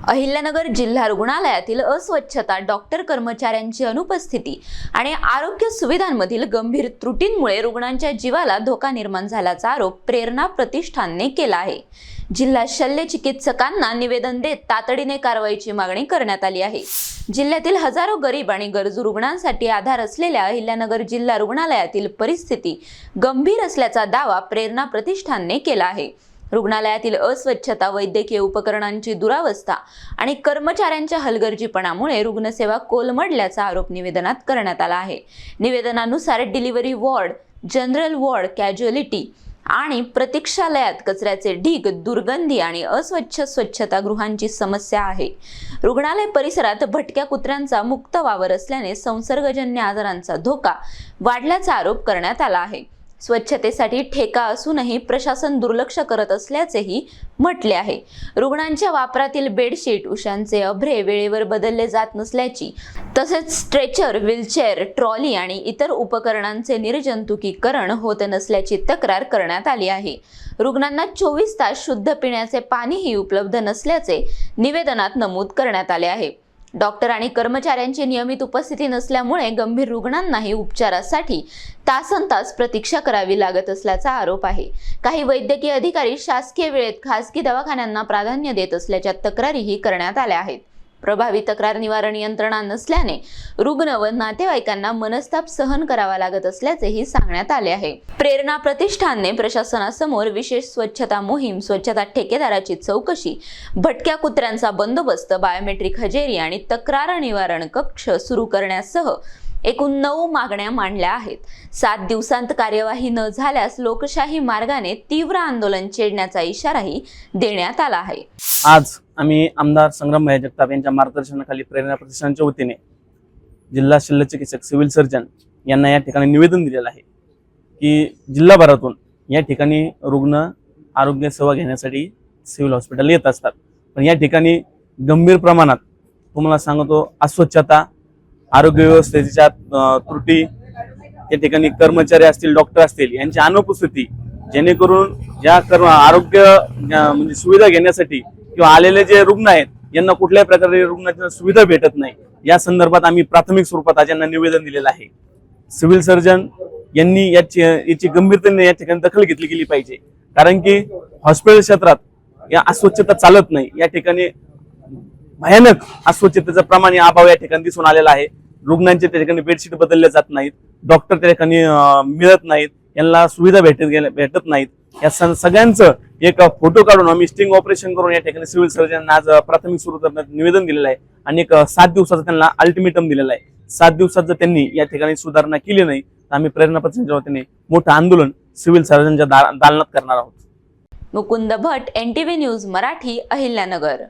अहिल्यानगर जिल्हा रुग्णालयातील अस्वच्छता, डॉक्टर कर्मचाऱ्यांची अनुपस्थिती आणि आरोग्य सुविधांमधील गंभीर त्रुटींमुळे रुग्णांच्या जीवाला धोका निर्माण झाल्याचा आरोप प्रेरणा प्रतिष्ठानने केला आहे। जिल्हा शल्य चिकित्सकांना निवेदन देत तातडीने कारवाईची मागणी करण्यात आली आहे। जिल्ह्यातील हजारो गरीब आणि गरजू रुग्णांसाठी आधार असलेल्या अहिल्यानगर जिल्हा रुग्णालयातील परिस्थिती गंभीर असल्याचा दावा प्रेरणा प्रतिष्ठानने केला आहे। रुग्णालयातील अस्वच्छता, वैद्यकीय उपकरणांची दुरावस्था आणि कर्मचाऱ्यांच्या हलगर्जीपणामुळे रुग्णसेवा कोलमडल्याचा आरोप निवेदनात करण्यात आला आहे। निवेदनानुसार delivery ward, general ward, casualty आणि प्रतीक्षालयात कचऱ्याचे ढीग, दुर्गंधी आणि अस्वच्छ स्वच्छतागृहांची समस्या आहे। रुग्णालय परिसरात भटक्या कुत्र्यांचा मुक्त वावर असल्याने संसर्गजन्य आजारांचा धोका वाढल्याचा आरोप करण्यात आला आहे। स्वच्छतेसाठी ठेका असूनही प्रशासन दुर्लक्ष करत असल्याचेही म्हटले आहे। रुग्णांच्या वापरातील बेडशीट, उशांचे अभ्रे वेळेवर बदलले जात नसल्याची, तसेच स्ट्रेचर, व्हीलचेअर, ट्रॉली आणि इतर उपकरणांचे निर्जंतुकीकरण होत नसल्याची तक्रार करण्यात आली आहे। रुग्णांना 24 तास शुद्ध पिण्याचे पाणीही उपलब्ध नसल्याचे निवेदनात नमूद करण्यात आले आहे। डॉक्टर आणि कर्मचाऱ्यांची नियमित उपस्थिती नसल्यामुळे गंभीर रुग्णांनाही उपचारासाठी तासनतास प्रतीक्षा करावी लागत असल्याचा आरोप आहे। काही वैद्यकीय अधिकारी शासकीय वेळेत खासगी दवाखान्यांना प्राधान्य देत असल्याच्या तक्रारीही करण्यात आल्या आहेत। प्रभावी तक्रार निवारण यंत्रणा नसल्याने रुग्ण व नातेवाईकांना मनस्ताप सहन करावा लागत असल्याचेही सांगण्यात आले आहे। प्रेरणा प्रतिष्ठानने प्रशासनासमोर विशेष स्वच्छता मोहीम, स्वच्छता ठेकेदाराची चौकशी, भटक्या कुत्र्यांचा बंदोबस्त, बायोमेट्रिक हजेरी आणि तक्रार निवारण कक्ष सुरू करण्यासह एकूण 9 मागण्या मांडल्या आहेत। 7 दिवसांत कार्यवाही न झाल्यास लोकशाही मार्गाने तीव्र आंदोलन छेडण्याचा इशाराही देण्यात आला आहे। आज आम्ही आमदार संग्राम भाई जगताप यांच्या मार्गदर्शनाखाली प्रेरणा प्रतिष्ठानच्या वतीने जिल्हा शल्य चिकित्सक, सिव्हिल सर्जन यांना या ठिकाणी निवेदन दिलेलं आहे की जिल्हाभरातून या ठिकाणी रुग्ण आरोग्य सेवा घेण्यासाठी सिव्हिल हॉस्पिटल येत असतात, पण या ठिकाणी गंभीर प्रमाणात तुम्हाला सांगतो अस्वच्छता, आरोग्य व्यवस्थेच्या त्रुटी, या ठिकाणी कर्मचारी असतील, डॉक्टर असतील यांची अनुपस्थिती, जेणेकरून या आरोग्य म्हणजे सुविधा घेण्यासाठी किंवा आलेले जे रुग्ण आहेत यांना कुठल्याही प्रकारे रुग्णाची सुविधा भेटत नाही। या संदर्भात आम्ही प्राथमिक स्वरूपात आज यांना निवेदन दिलेलं आहे। सिव्हिल सर्जन यांनी याची गंभीरतेने या ठिकाणी दखल घेतली गेली पाहिजे, कारण की हॉस्पिटल क्षेत्रात या अस्वच्छता चालत नाही। या ठिकाणी भयानक अस्वच्छतेचं प्रमाण या अभाव या ठिकाणी दिसून आलेला आहे। रुग्णांचे त्या ठिकाणी बेडशीट बदलले जात नाहीत, डॉक्टर त्या ठिकाणी मिळत नाहीत, यांना सुविधा भेटत नाहीत। या सगळ्यांचं एक फोटो काढून आम्ही स्टिंग ऑपरेशन करून या ठिकाणी सिव्हिल सर्जनना आज प्राथमिक स्वरूपात निवेदन दिलेलं आहे आणि एक 7 दिवसाचा त्यांना अल्टिमेटम दिलेला आहे। 7 दिवसात जर त्यांनी या ठिकाणी सुधारणा केली नाही तर आम्ही प्रेरणा प्रतिष्ठानच्या वतीने मोठं आंदोलन सिव्हिल सर्जनच्या दालनात करणार आहोत। मुकुंद भट, NTV न्यूज मराठी, अहिल्यानगर।